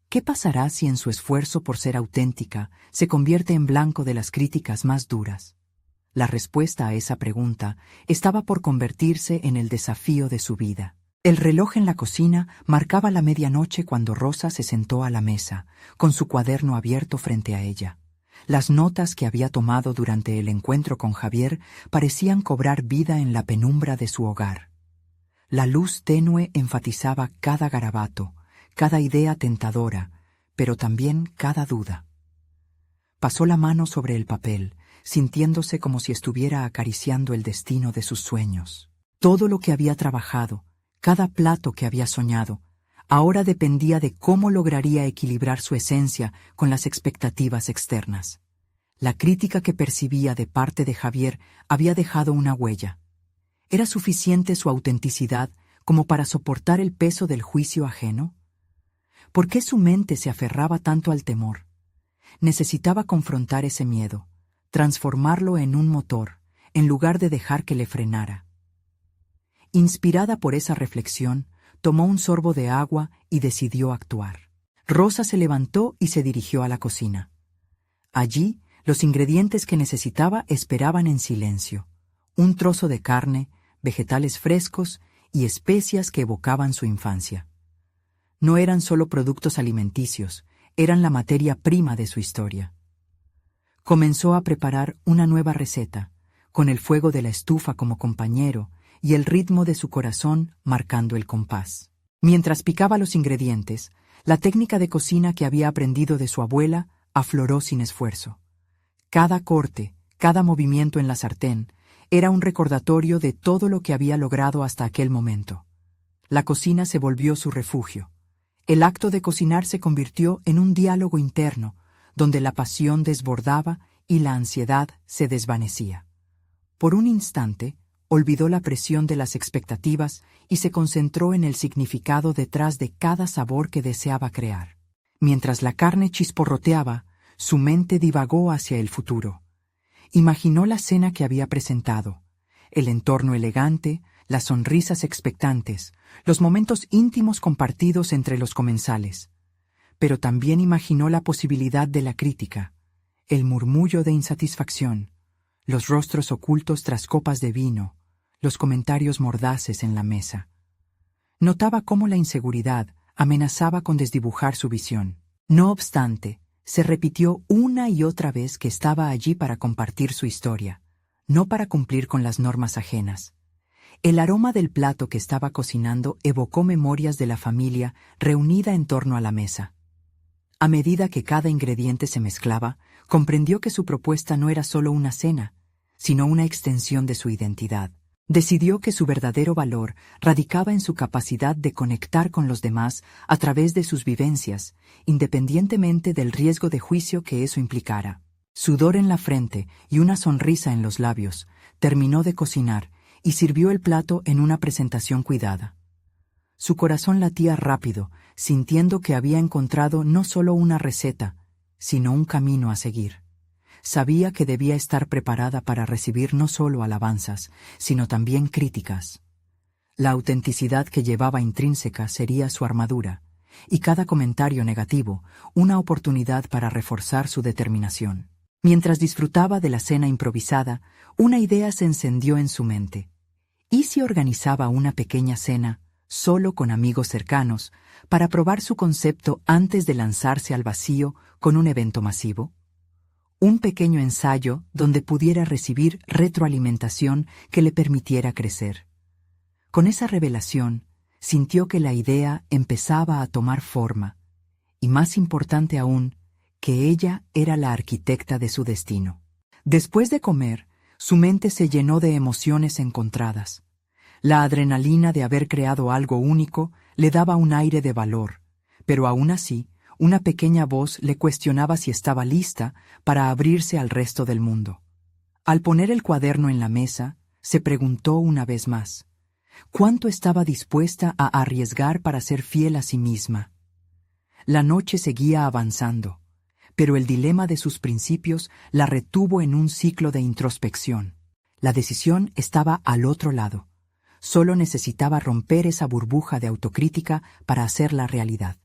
Speaker 1: ¿Qué pasará si en su esfuerzo por ser auténtica se convierte en blanco de las críticas más duras? La respuesta a esa pregunta estaba por convertirse en el desafío de su vida. El reloj en la cocina marcaba la medianoche cuando Rosa se sentó a la mesa, con su cuaderno abierto frente a ella. Las notas que había tomado durante el encuentro con Javier parecían cobrar vida en la penumbra de su hogar. La luz tenue enfatizaba cada garabato, cada idea tentadora, pero también cada duda. Pasó la mano sobre el papel, sintiéndose como si estuviera acariciando el destino de sus sueños. Todo lo que había trabajado, cada plato que había soñado, ahora dependía de cómo lograría equilibrar su esencia con las expectativas externas. La crítica que percibía de parte de Javier había dejado una huella. ¿Era suficiente su autenticidad como para soportar el peso del juicio ajeno? ¿Por qué su mente se aferraba tanto al temor? Necesitaba confrontar ese miedo, transformarlo en un motor, en lugar de dejar que le frenara. Inspirada por esa reflexión, tomó un sorbo de agua y decidió actuar. Rosa se levantó y se dirigió a la cocina. Allí, los ingredientes que necesitaba esperaban en silencio. Un trozo de carne, vegetales frescos y especias que evocaban su infancia. No eran solo productos alimenticios, eran la materia prima de su historia. Comenzó a preparar una nueva receta, con el fuego de la estufa como compañero y el ritmo de su corazón marcando el compás. Mientras picaba los ingredientes, la técnica de cocina que había aprendido de su abuela afloró sin esfuerzo. Cada corte, cada movimiento en la sartén, era un recordatorio de todo lo que había logrado hasta aquel momento. La cocina se volvió su refugio. El acto de cocinar se convirtió en un diálogo interno, donde la pasión desbordaba y la ansiedad se desvanecía. Por un instante, olvidó la presión de las expectativas y se concentró en el significado detrás de cada sabor que deseaba crear. Mientras la carne chisporroteaba, su mente divagó hacia el futuro. Imaginó la cena que había presentado, el entorno elegante, las sonrisas expectantes, los momentos íntimos compartidos entre los comensales. Pero también imaginó la posibilidad de la crítica, el murmullo de insatisfacción, los rostros ocultos tras copas de vino, los comentarios mordaces en la mesa. Notaba cómo la inseguridad amenazaba con desdibujar su visión. No obstante, se repitió una y otra vez que estaba allí para compartir su historia, no para cumplir con las normas ajenas. El aroma del plato que estaba cocinando evocó memorias de la familia reunida en torno a la mesa. A medida que cada ingrediente se mezclaba, comprendió que su propuesta no era solo una cena, sino una extensión de su identidad. Decidió que su verdadero valor radicaba en su capacidad de conectar con los demás a través de sus vivencias, independientemente del riesgo de juicio que eso implicara. Sudor en la frente y una sonrisa en los labios, terminó de cocinar y sirvió el plato en una presentación cuidada. Su corazón latía rápido, sintiendo que había encontrado no solo una receta, sino un camino a seguir. Sabía que debía estar preparada para recibir no solo alabanzas, sino también críticas. La autenticidad que llevaba intrínseca sería su armadura, y cada comentario negativo, una oportunidad para reforzar su determinación. Mientras disfrutaba de la cena improvisada, una idea se encendió en su mente. ¿Y si organizaba una pequeña cena, solo con amigos cercanos, para probar su concepto antes de lanzarse al vacío con un evento masivo? un pequeño ensayo donde pudiera recibir retroalimentación que le permitiera crecer. Con esa revelación, sintió que la idea empezaba a tomar forma, y más importante aún, que ella era la arquitecta de su destino. Después de comer, su mente se llenó de emociones encontradas. La adrenalina de haber creado algo único le daba un aire de valor, pero aún así, una pequeña voz le cuestionaba si estaba lista para abrirse al resto del mundo. Al poner el cuaderno en la mesa, se preguntó una vez más, ¿cuánto estaba dispuesta a arriesgar para ser fiel a sí misma? La noche seguía avanzando, pero el dilema de sus principios la retuvo en un ciclo de introspección. La decisión estaba al otro lado. Solo necesitaba romper esa burbuja de autocrítica para hacerla realidad.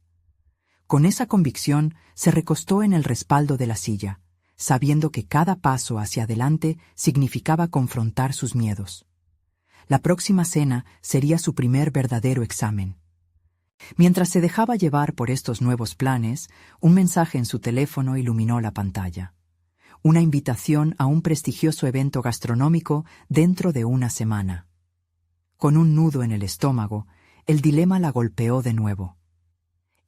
Speaker 1: Con esa convicción se recostó en el respaldo de la silla, sabiendo que cada paso hacia adelante significaba confrontar sus miedos. La próxima cena sería su primer verdadero examen. Mientras se dejaba llevar por estos nuevos planes, un mensaje en su teléfono iluminó la pantalla. Una invitación a un prestigioso evento gastronómico dentro de una semana. Con un nudo en el estómago, el dilema la golpeó de nuevo.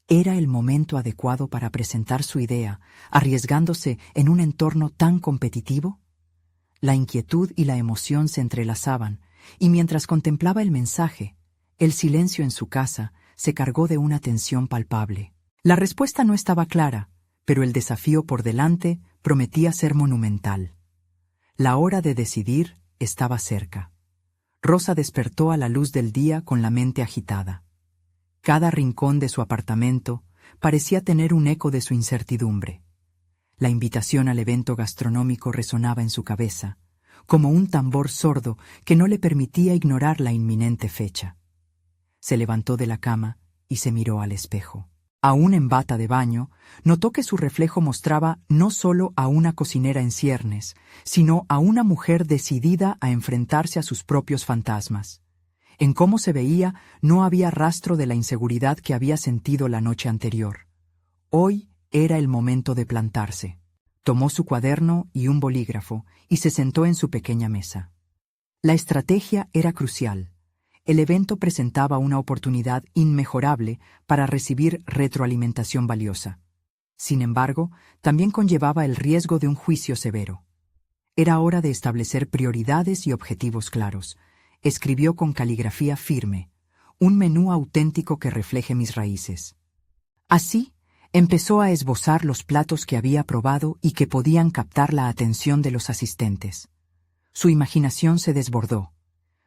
Speaker 1: ¿Era el momento adecuado para presentar su idea, arriesgándose en un entorno tan competitivo? La inquietud y la emoción se entrelazaban, y mientras contemplaba el mensaje, el silencio en su casa se cargó de una tensión palpable. La respuesta no estaba clara, pero el desafío por delante prometía ser monumental. La hora de decidir estaba cerca. Rosa despertó a la luz del día con la mente agitada. Cada rincón de su apartamento parecía tener un eco de su incertidumbre. La invitación al evento gastronómico resonaba en su cabeza, como un tambor sordo que no le permitía ignorar la inminente fecha. Se levantó de la cama y se miró al espejo. Aún en bata de baño, notó que su reflejo mostraba no solo a una cocinera en ciernes, sino a una mujer decidida a enfrentarse a sus propios fantasmas. En cómo se veía no había rastro de la inseguridad que había sentido la noche anterior. Hoy era el momento de plantarse. Tomó su cuaderno y un bolígrafo y se sentó en su pequeña mesa. La estrategia era crucial. El evento presentaba una oportunidad inmejorable para recibir retroalimentación valiosa. Sin embargo, también conllevaba el riesgo de un juicio severo. Era hora de establecer prioridades y objetivos claros. Escribió con caligrafía firme, un menú auténtico que refleje mis raíces. Así, empezó a esbozar los platos que había probado y que podían captar la atención de los asistentes. Su imaginación se desbordó.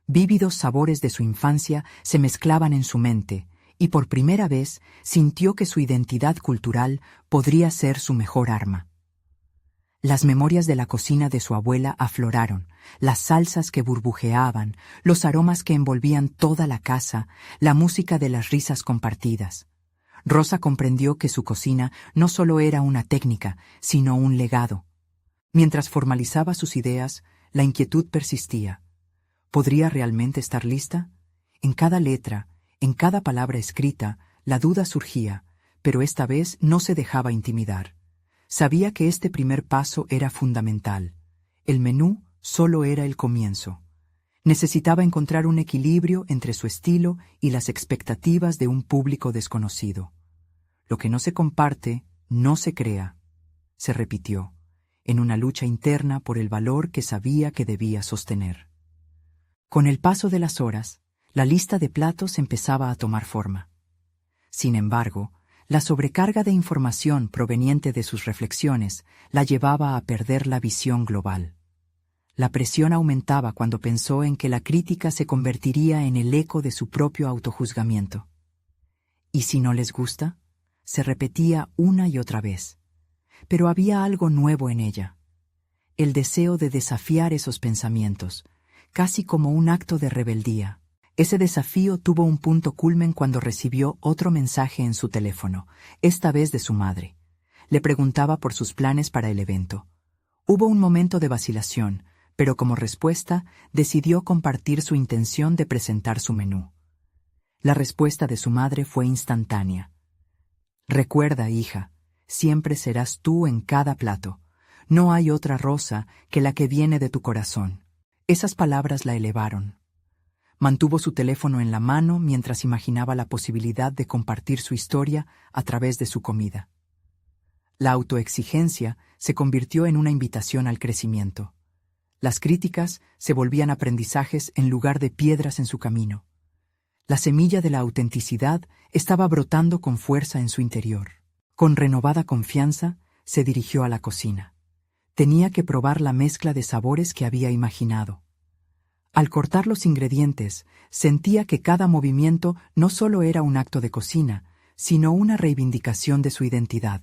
Speaker 1: Vívidos sabores de su infancia se mezclaban en su mente, y por primera vez sintió que su identidad cultural podría ser su mejor arma. Las memorias de la cocina de su abuela afloraron, las salsas que burbujeaban, los aromas que envolvían toda la casa, la música de las risas compartidas. Rosa comprendió que su cocina no solo era una técnica, sino un legado. Mientras formalizaba sus ideas, la inquietud persistía. ¿Podría realmente estar lista? En cada letra, en cada palabra escrita, la duda surgía, pero esta vez no se dejaba intimidar. Sabía que este primer paso era fundamental. El menú solo era el comienzo. Necesitaba encontrar un equilibrio entre su estilo y las expectativas de un público desconocido. Lo que no se comparte, no se crea, se repitió, en una lucha interna por el valor que sabía que debía sostener. Con el paso de las horas, la lista de platos empezaba a tomar forma. Sin embargo, la sobrecarga de información proveniente de sus reflexiones la llevaba a perder la visión global. La presión aumentaba cuando pensó en que la crítica se convertiría en el eco de su propio autojuzgamiento. ¿Y si no les gusta? Se repetía una y otra vez. Pero había algo nuevo en ella. El deseo de desafiar esos pensamientos, casi como un acto de rebeldía. Ese desafío tuvo un punto culmen cuando recibió otro mensaje en su teléfono, esta vez de su madre. Le preguntaba por sus planes para el evento. Hubo un momento de vacilación, pero como respuesta decidió compartir su intención de presentar su menú. La respuesta de su madre fue instantánea. Recuerda, hija, siempre serás tú en cada plato. no hay otra rosa que la que viene de tu corazón. Esas palabras la elevaron. Mantuvo su teléfono en la mano mientras imaginaba la posibilidad de compartir su historia a través de su comida. La autoexigencia se convirtió en una invitación al crecimiento. Las críticas se volvían aprendizajes en lugar de piedras en su camino. La semilla de la autenticidad estaba brotando con fuerza en su interior. Con renovada confianza, se dirigió a la cocina. Tenía que probar la mezcla de sabores que había imaginado. Al cortar los ingredientes, sentía que cada movimiento no solo era un acto de cocina, sino una reivindicación de su identidad.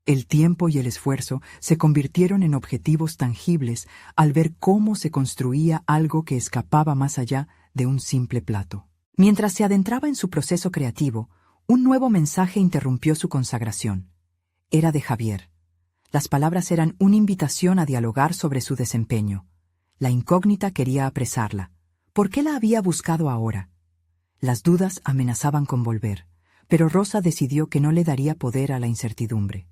Speaker 1: El tiempo y el esfuerzo se convirtieron en objetivos tangibles al ver cómo se construía algo que escapaba más allá de un simple plato. Mientras se adentraba en su proceso creativo, un nuevo mensaje interrumpió su consagración. Era de Javier. Las palabras eran una invitación a dialogar sobre su desempeño. La incógnita quería apresarla. ¿Por qué la había buscado ahora? Las dudas amenazaban con volver, pero Rosa decidió que no le daría poder a la incertidumbre.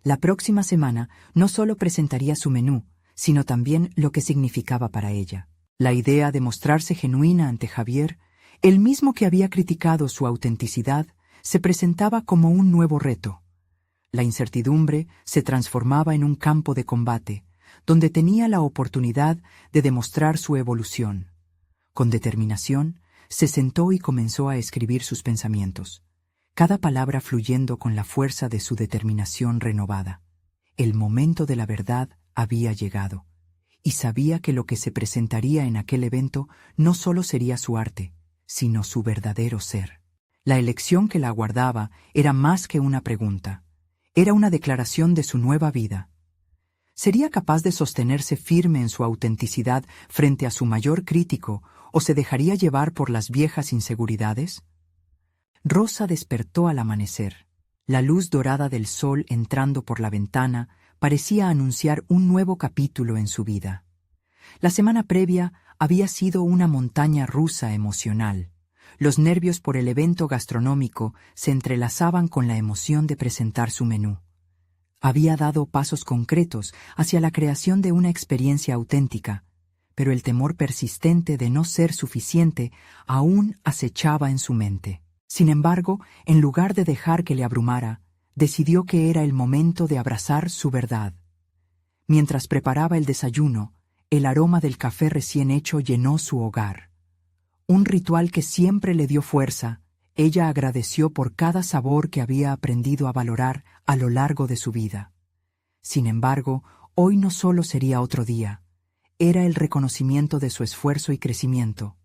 Speaker 1: La próxima semana no solo presentaría su menú, sino también lo que significaba para ella. La idea de mostrarse genuina ante Javier, el mismo que había criticado su autenticidad, se presentaba como un nuevo reto. La incertidumbre se transformaba en un campo de combate, donde tenía la oportunidad de demostrar su evolución. Con determinación, se sentó y comenzó a escribir sus pensamientos, cada palabra fluyendo con la fuerza de su determinación renovada. El momento de la verdad había llegado, y sabía que lo que se presentaría en aquel evento no solo sería su arte, sino su verdadero ser. La elección que la aguardaba era más que una pregunta, era una declaración de su nueva vida. ¿Sería capaz de sostenerse firme en su autenticidad frente a su mayor crítico o se dejaría llevar por las viejas inseguridades? Rosa despertó al amanecer. La luz dorada del sol entrando por la ventana parecía anunciar un nuevo capítulo en su vida. La semana previa había sido una montaña rusa emocional. Los nervios por el evento gastronómico se entrelazaban con la emoción de presentar su menú. Había dado pasos concretos hacia la creación de una experiencia auténtica, pero el temor persistente de no ser suficiente aún acechaba en su mente. Sin embargo, en lugar de dejar que le abrumara, decidió que era el momento de abrazar su verdad. Mientras preparaba el desayuno, el aroma del café recién hecho llenó su hogar. Un ritual que siempre le dio fuerza. Ella agradeció por cada sabor que había aprendido a valorar a lo largo de su vida. Sin embargo, hoy no solo sería otro día, era el reconocimiento de su esfuerzo y crecimiento.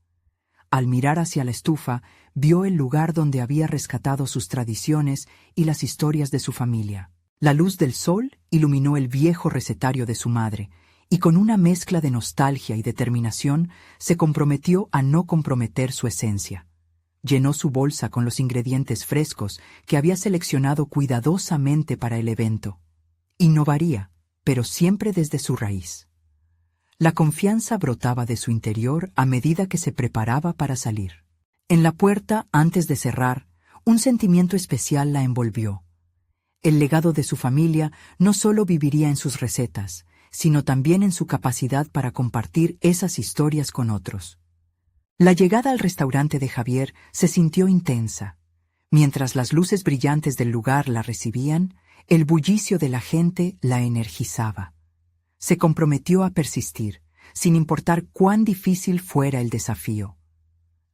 Speaker 1: Al mirar hacia la estufa, vio el lugar donde había rescatado sus tradiciones y las historias de su familia. La luz del sol iluminó el viejo recetario de su madre, y con una mezcla de nostalgia y determinación se comprometió a no comprometer su esencia. Llenó su bolsa con los ingredientes frescos que había seleccionado cuidadosamente para el evento. Innovaría, pero siempre desde su raíz. La confianza brotaba de su interior a medida que se preparaba para salir. En la puerta, antes de cerrar, un sentimiento especial la envolvió. El legado de su familia no solo viviría en sus recetas, sino también en su capacidad para compartir esas historias con otros. La llegada al restaurante de Javier se sintió intensa. Mientras las luces brillantes del lugar la recibían, el bullicio de la gente la energizaba. Se comprometió a persistir, sin importar cuán difícil fuera el desafío.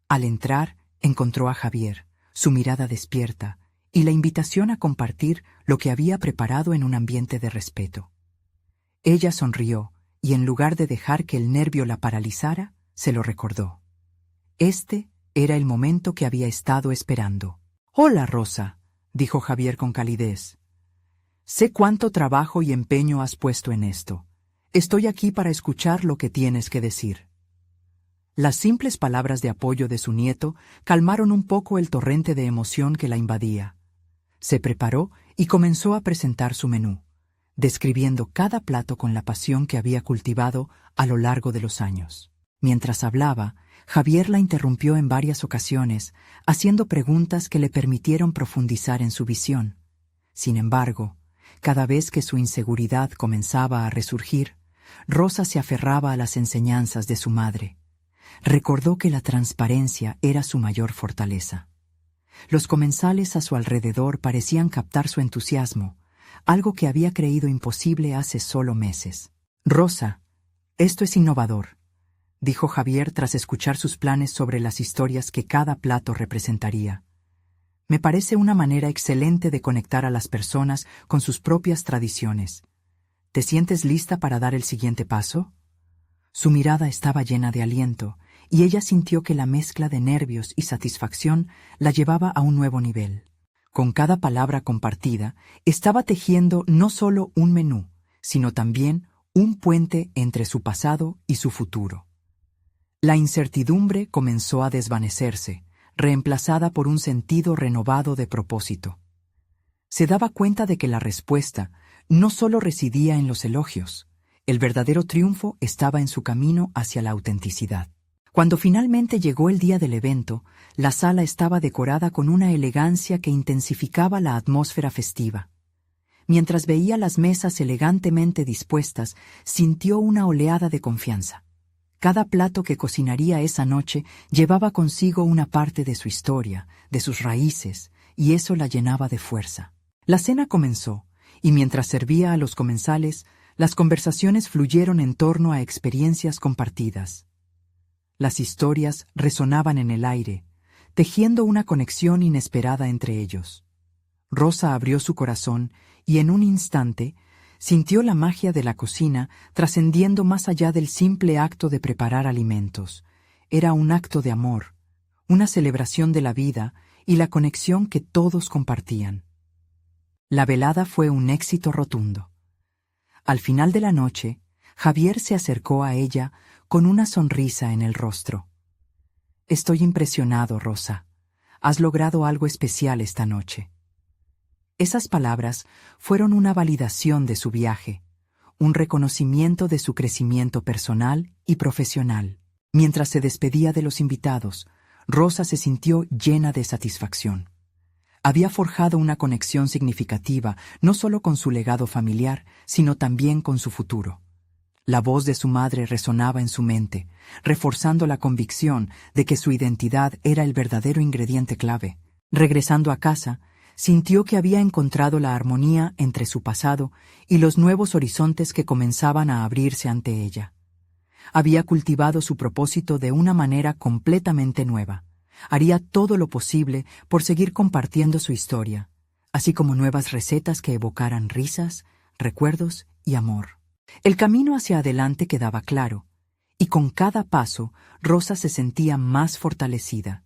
Speaker 1: Al entrar, encontró a Javier, su mirada despierta, y la invitación a compartir lo que había preparado en un ambiente de respeto. Ella sonrió, y en lugar de dejar que el nervio la paralizara, se lo recordó. Este era el momento que había estado esperando. «Hola, Rosa», dijo Javier con calidez. «Sé cuánto trabajo y empeño has puesto en esto. Estoy aquí para escuchar lo que tienes que decir». Las simples palabras de apoyo de su nieto calmaron un poco el torrente de emoción que la invadía. Se preparó y comenzó a presentar su menú, describiendo cada plato con la pasión que había cultivado a lo largo de los años. Mientras hablaba, Javier la interrumpió en varias ocasiones, haciendo preguntas que le permitieron profundizar en su visión. Sin embargo, Cada vez que su inseguridad comenzaba a resurgir, Rosa se aferraba a las enseñanzas de su madre. Recordó que la transparencia era su mayor fortaleza. Los comensales a su alrededor parecían captar su entusiasmo, algo que había creído imposible hace solo meses. «Rosa, esto es innovador», dijo Javier tras escuchar sus planes sobre las historias que cada plato representaría. «Me parece una manera excelente de conectar a las personas con sus propias tradiciones. ¿Te sientes lista para dar el siguiente paso?» Su mirada estaba llena de aliento, y ella sintió que la mezcla de nervios y satisfacción la llevaba a un nuevo nivel. Con cada palabra compartida, estaba tejiendo no solo un menú, sino también un puente entre su pasado y su futuro. La incertidumbre comenzó a desvanecerse, reemplazada por un sentido renovado de propósito. Se daba cuenta de que la respuesta no solo residía en los elogios, el verdadero triunfo estaba en su camino hacia la autenticidad. Cuando finalmente llegó el día del evento, la sala estaba decorada con una elegancia que intensificaba la atmósfera festiva. Mientras veía las mesas elegantemente dispuestas, sintió una oleada de confianza. Cada plato que cocinaría esa noche llevaba consigo una parte de su historia, de sus raíces, y eso la llenaba de fuerza. La cena comenzó, y mientras servía a los comensales, las conversaciones fluyeron en torno a experiencias compartidas. Las historias resonaban en el aire, tejiendo una conexión inesperada entre ellos. Rosa abrió su corazón y en un instante sintió la magia de la cocina trascendiendo más allá del simple acto de preparar alimentos. Era un acto de amor, una celebración de la vida y la conexión que todos compartían. La velada fue un éxito rotundo. Al final de la noche, Javier se acercó a ella con una sonrisa en el rostro. «Estoy impresionado, Rosa. Has logrado algo especial esta noche». Esas palabras fueron una validación de su viaje, un reconocimiento de su crecimiento personal y profesional. Mientras se despedía de los invitados, Rosa se sintió llena de satisfacción. Había forjado una conexión significativa no solo con su legado familiar, sino también con su futuro. La voz de su madre resonaba en su mente, reforzando la convicción de que su identidad era el verdadero ingrediente clave. Regresando a casa, sintió que había encontrado la armonía entre su pasado y los nuevos horizontes que comenzaban a abrirse ante ella. Había cultivado su propósito de una manera completamente nueva. Haría todo lo posible por seguir compartiendo su historia, así como nuevas recetas que evocaran risas, recuerdos y amor. El camino hacia adelante quedaba claro, y con cada paso Rosa se sentía más fortalecida.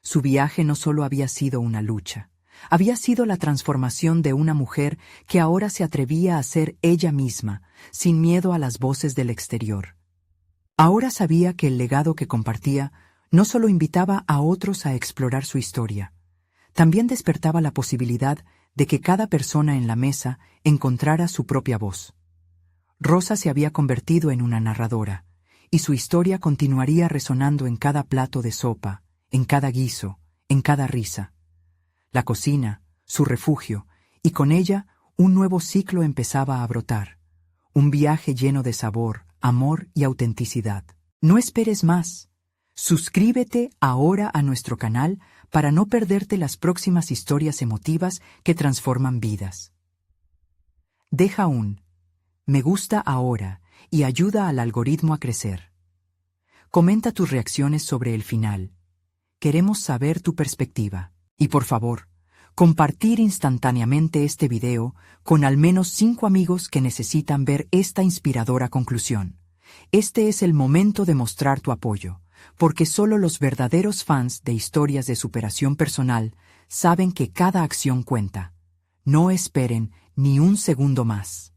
Speaker 1: Su viaje no solo había sido una lucha, había sido la transformación de una mujer que ahora se atrevía a ser ella misma, sin miedo a las voces del exterior. Ahora sabía que el legado que compartía no solo invitaba a otros a explorar su historia, también despertaba la posibilidad de que cada persona en la mesa encontrara su propia voz. Rosa se había convertido en una narradora, y su historia continuaría resonando en cada plato de sopa, en cada guiso, en cada risa. La cocina, su refugio, y con ella un nuevo ciclo empezaba a brotar, un viaje lleno de sabor, amor y autenticidad. No esperes más. Suscríbete ahora a nuestro canal para no perderte las próximas historias emotivas que transforman vidas. Deja un me gusta ahora y ayuda al algoritmo a crecer. Comenta tus reacciones sobre el final. Queremos saber tu perspectiva. Y por favor, compartir instantáneamente este video con al menos 5 amigos que necesitan ver esta inspiradora conclusión. Este es el momento de mostrar tu apoyo, porque solo los verdaderos fans de historias de superación personal saben que cada acción cuenta. No esperen ni un segundo más.